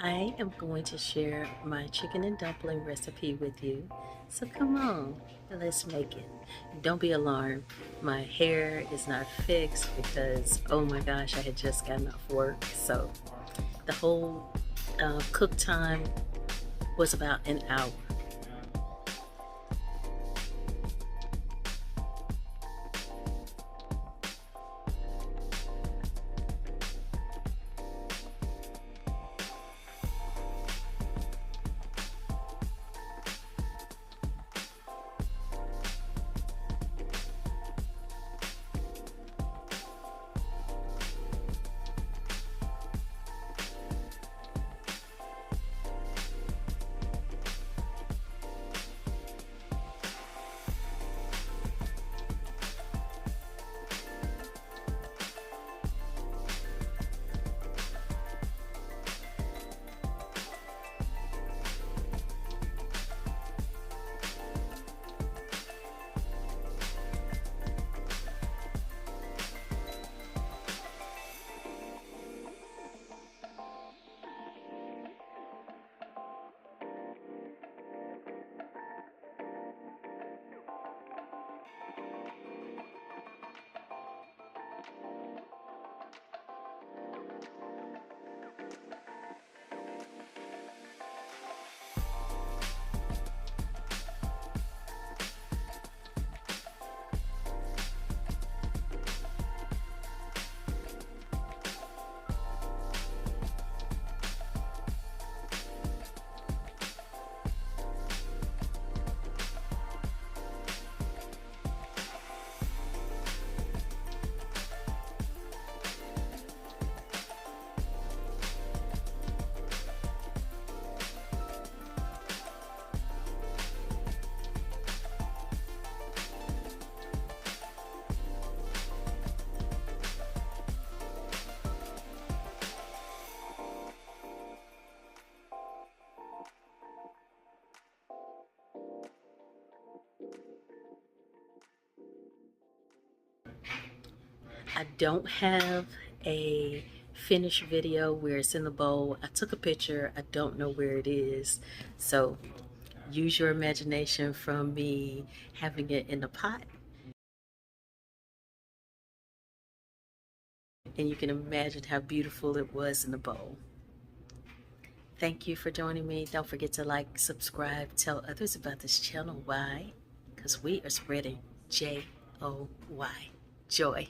I am going to share my chicken and dumpling recipe with you. So come on, let's make it. Don't be alarmed. My hair is not fixed because, oh my gosh, I had just gotten off work. So the whole cook time was about an hour. I don't have a finished video where it's in the bowl. I took a picture. I don't know where it is. So use your imagination from me having it in the pot. And you can imagine how beautiful it was in the bowl. Thank you for joining me. Don't forget to like, subscribe, tell others about this channel. Why? Because we are spreading Joy. Joy.